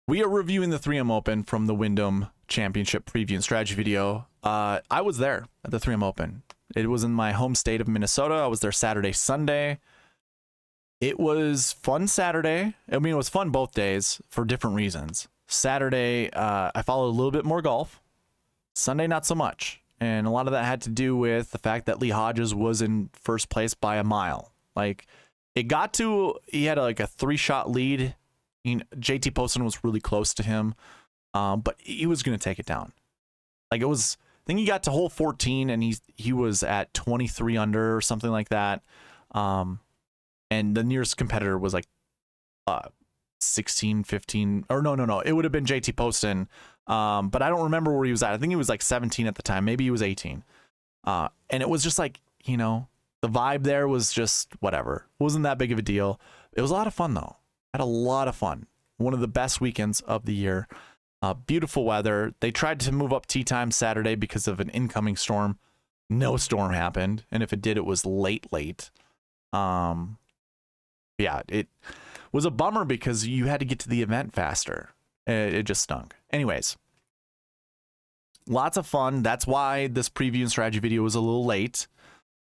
We are reviewing the 3M Open from the Wyndham Championship preview and strategy video. I was there at the 3M Open. It was in my home state of Minnesota. I was there Saturday, Sunday. It was fun Saturday. I mean, it was fun both days for different reasons. Saturday, I followed a little bit more golf. Sunday, not so much. And a lot of that had to do with the fact that Lee Hodges was in first place by a mile. Like, it got to, he had like a 3-shot lead. JT Poston was really close to him, but he was going to take it down. Like, it was, I think he got to hole 14 and he was at 23 under or something like that. And the nearest competitor was like 16, 15, or no. It would have been JT Poston. But I don't remember where he was at. I think he was like 17 at the time. Maybe he was 18. And it was just like, you know, the vibe there was just whatever. It wasn't that big of a deal. It was a lot of fun though. Had a lot of fun. One of the best weekends of the year. Beautiful weather. They tried to move up tee time Saturday because of an incoming storm. No storm happened. And if it did, it was late. Yeah, it was a bummer because you had to get to the event faster. It just stunk. Anyways, lots of fun. That's why this preview and strategy video was a little late.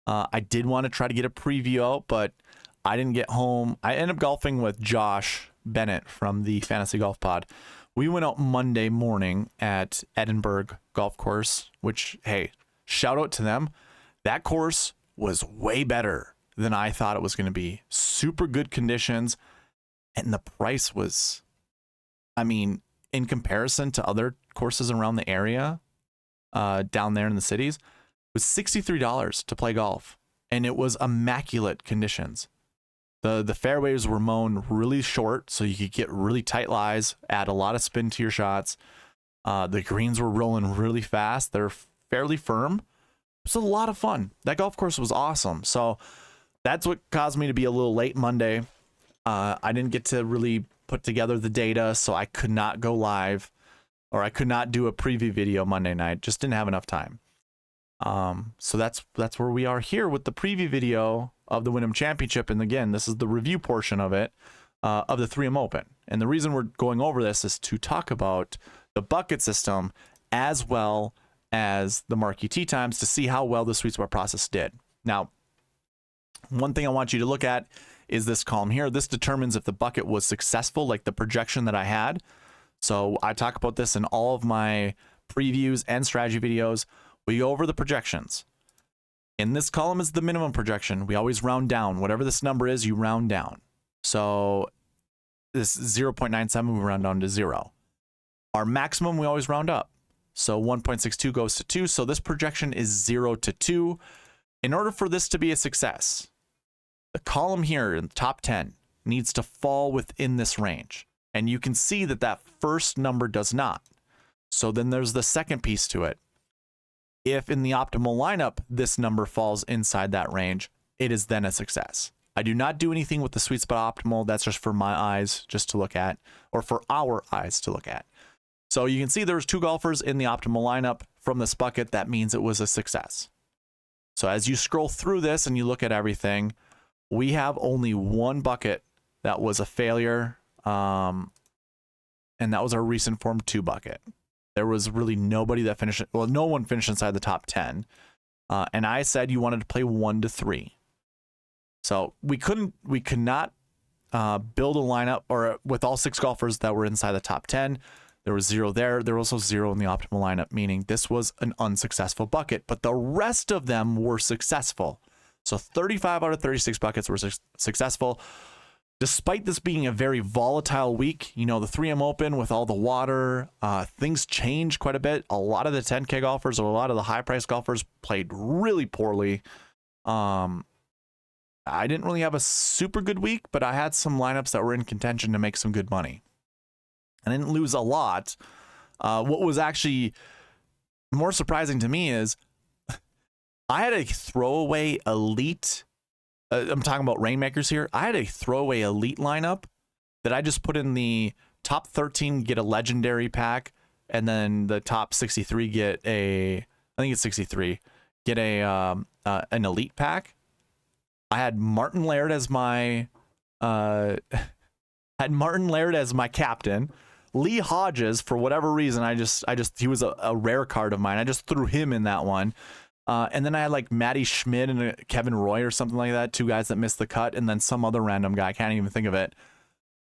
I did want to try to get a preview out, but I didn't get home. I ended up golfing with Josh Bennett from the Fantasy Golf Pod. We went out Monday morning at Edinburgh Golf Course, which, hey, shout out to them. That course was way better than I thought it was going to be. Super good conditions. And the price was, I mean, in comparison to other courses around the area, down there in the cities, it was $63 to play golf. And it was immaculate conditions. The fairways were mown really short, so you could get really tight lies, add a lot of spin to your shots. The greens were rolling really fast. They're fairly firm. It was a lot of fun. That golf course was awesome. So that's what caused me to be a little late Monday. I didn't get to really put together the data, so I could not go live, or I could not do a preview video Monday night. Just didn't have enough time. So that's where we are here with the preview video of the Wyndham Championship. And again, this is the review portion of it, of the 3M Open. And the reason we're going over this is to talk about the bucket system as well as the Marquee Tee Times to see how well the SweetSpot process did. Now, one thing I want you to look at is this column here. This determines if the bucket was successful, like the projection that I had. So I talk about this in all of my previews and strategy videos. We go over the projections. In this column is the minimum projection. We always round down. Whatever this number is, you round down. So this 0.97, we round down to 0. Our maximum, we always round up. So 1.62 goes to 2. So this projection is 0 to 2. In order for this to be a success, the column here in the top 10 needs to fall within this range. And you can see that that first number does not. So then there's the second piece to it. If in the optimal lineup, this number falls inside that range, it is then a success. I do not do anything with the SweetSpot Optimal. That's just for my eyes just to look at, or for our eyes to look at. So you can see there's 2 golfers in the optimal lineup from this bucket. That means it was a success. So as you scroll through this and you look at everything, we have only one bucket that was a failure, and that was our recent Form 2 bucket. There was really nobody that finished, well, no one finished inside the top 10. And I said you wanted to play 1 to 3. So we could not build a lineup or with all 6 golfers that were inside the top 10. There was 0 there. There was also 0 in the optimal lineup, meaning this was an unsuccessful bucket, but the rest of them were successful. So 35 out of 36 buckets were successful. Despite this being a very volatile week, you know, the 3M Open with all the water, things changed quite a bit. A lot of the 10K golfers or a lot of the high-priced golfers played really poorly. I didn't really have a super good week, but I had some lineups that were in contention to make some good money. I didn't lose a lot. What was actually more surprising to me is I had a throwaway elite. I'm talking about Rainmakers here. I had a throwaway elite lineup that I just put in the top 13 get a legendary pack, and then the top 63 get a, I think it's 63, get a an elite pack. I had Martin Laird as my captain. Lee Hodges, for whatever reason, he was a rare card of mine. I just threw him in that one. And then I had like Matty Schmidt and Kevin Roy or something like that, 2 guys that missed the cut, and then some other random guy, I can't even think of it,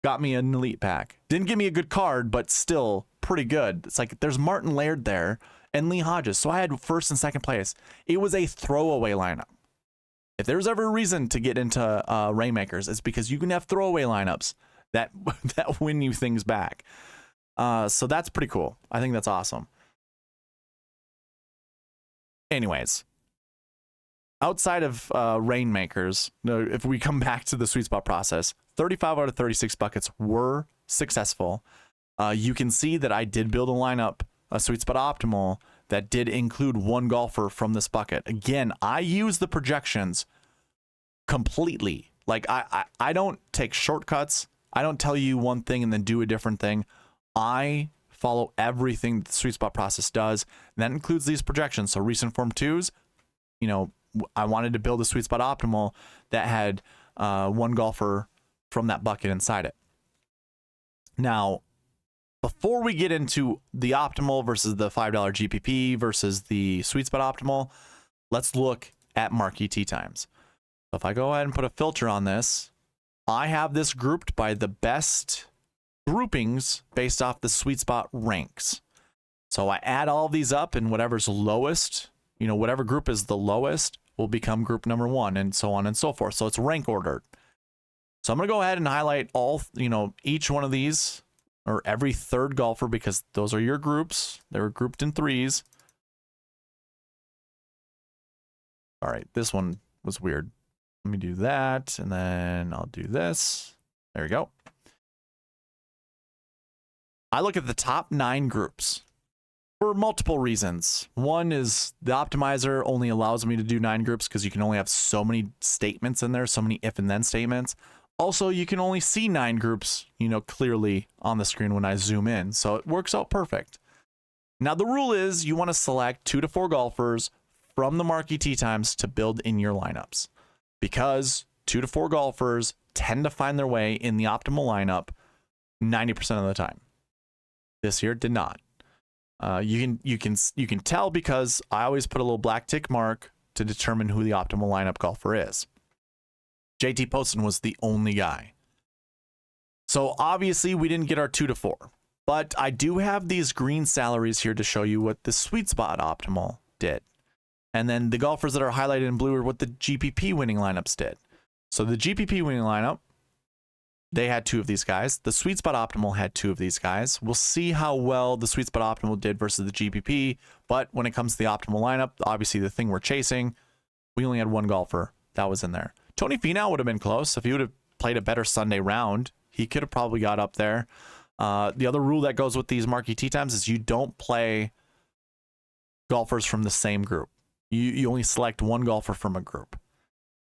got me an elite pack. Didn't give me a good card, but still pretty good. It's like there's Martin Laird there and Lee Hodges. So I had first and second place. It was a throwaway lineup. If there's ever a reason to get into Rainmakers, it's because you can have throwaway lineups that win you things back. So that's pretty cool. I think that's awesome. Anyways, outside of Rainmakers, if we come back to the sweet spot process, 35 out of 36 buckets were successful. You can see that I did build a lineup, a sweet spot optimal, that did include 1 golfer from this bucket. Again, I use the projections completely. Like I don't take shortcuts. I don't tell you one thing and then do a different thing. I follow everything that the sweet spot process does, and that includes these projections. So recent form 2s, I wanted to build a sweet spot optimal that had 1 golfer from that bucket inside it. Now, before we get into the optimal versus the $5 GPP versus the sweet spot optimal, let's look at Marquee Tee Times. So if I go ahead and put a filter on this, I have this grouped by the best groupings based off the sweet spot ranks. So I add all of these up, and whatever's lowest, whatever group is the lowest will become group number 1, and so on and so forth. So it's rank ordered. So I'm going to go ahead and highlight all, each one of these, or every 3rd golfer, because those are your groups. They were grouped in 3s. All right, this one was weird. Let me do that, and then I'll do this. There we go. I look at the top 9 groups for multiple reasons. One is the optimizer only allows me to do 9 groups because you can only have so many statements in there, so many if and then statements. Also, you can only see 9 groups, clearly on the screen when I zoom in. So it works out perfect. Now, the rule is you want to select 2 to 4 golfers from the Marquee Tee Times to build in your lineups, because 2 to 4 golfers tend to find their way in the optimal lineup 90% of the time. This year did not. You can tell because I always put a little black tick mark to determine who the optimal lineup golfer is. JT Poston was the only guy. So obviously we didn't get our 2 to 4, but I do have these green salaries here to show you what the sweet spot optimal did. And then the golfers that are highlighted in blue are what the GPP winning lineups did. So the GPP winning lineup, they had 2 of these guys. The sweet spot optimal had 2 of these guys. We'll see how well the sweet spot optimal did versus the GPP. But when it comes to the optimal lineup, obviously the thing we're chasing, we only had 1 golfer that was in there. Tony Finau would have been close. If he would have played a better Sunday round, he could have probably got up there. The other rule that goes with these Marquee Tee Times is you don't play golfers from the same group. You only select 1 golfer from a group.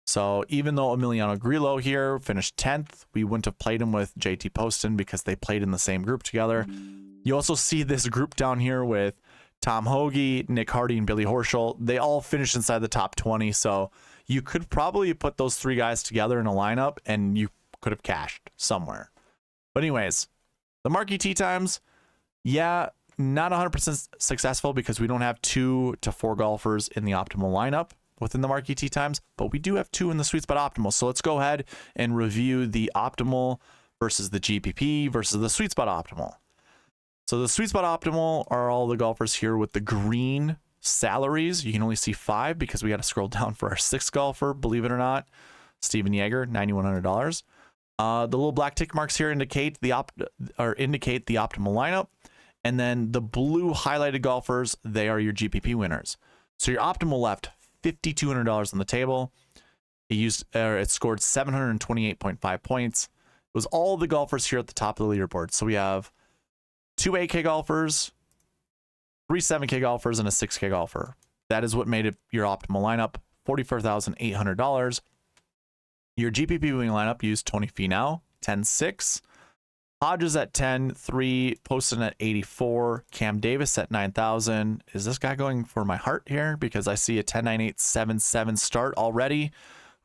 So even though Emiliano Grillo here finished 10th, we wouldn't have played him with JT Poston because they played in the same group together. You also see this group down here with Tom Hoagie, Nick Hardy, and Billy Horschel. They all finished inside the top 20. So you could probably put those 3 guys together in a lineup and you could have cashed somewhere. But anyways, the Marquee Tee Times, yeah, not 100% successful because we don't have 2 to 4 golfers in the optimal lineup within the Marquee Tee Times, but we do have 2 in the sweet spot optimal. So let's go ahead and review the optimal versus the GPP versus the sweet spot optimal. So the sweet spot optimal are all the golfers here with the green salaries. You can only see 5 because we got to scroll down for our 6th golfer, believe it or not. Steven Yeager, $9,100. The little black tick marks here indicate the optimal lineup. And then the blue highlighted golfers, they are your GPP winners. So your optimal left $5,200 on the table. It scored 728.5 points. It was all the golfers here at the top of the leaderboard. So we have 2 8K golfers, 3 7K golfers, and a 6K golfer. That is what made it your optimal lineup, $44,800. Your GPP winning lineup used Tony Finau, 10-6. Hodges at 10-3, Poston at 84, Cam Davis at 9,000. Is this guy going for my heart here? Because I see a 10-9-8-7-7 start already.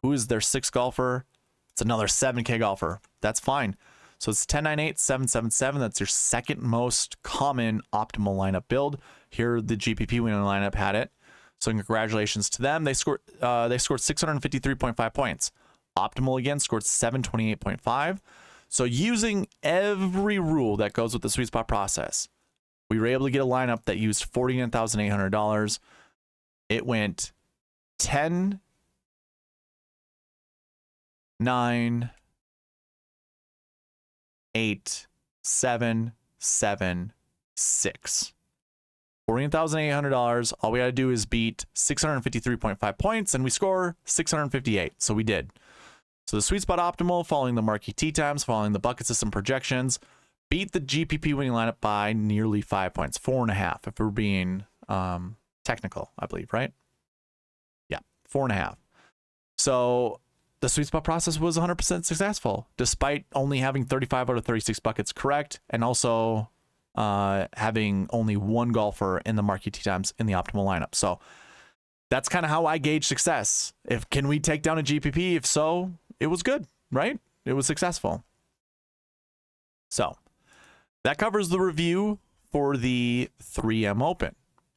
Who is their 6th golfer? It's another 7K golfer. That's fine. So it's 10, 9, 8, 7, 7, 7. That's your second most common optimal lineup build. Here, the GPP winning lineup had it. So congratulations to them. They scored 653.5 points. Optimal again scored 728.5. So using every rule that goes with the sweet spot process, we were able to get a lineup that used $49,800. It went 10, 9, 8, 7, 7, 6. $14,800. All we got to do is beat 653.5 points, and we score 658. So we did. So the sweet spot optimal, following the Marquee Tee Times, following the bucket system projections, beat the GPP winning lineup by nearly 5 points, 4.5 if we're being technical, I believe, right? Yeah, 4.5. So the sweet spot process was 100% successful, despite only having 35 out of 36 buckets correct, and also having only one golfer in the Marquee Tee Times in the optimal lineup. So that's kind of how I gauge success. Can we take down a GPP? If so, it was good, right? It was successful. So that covers the review for the 3M Open.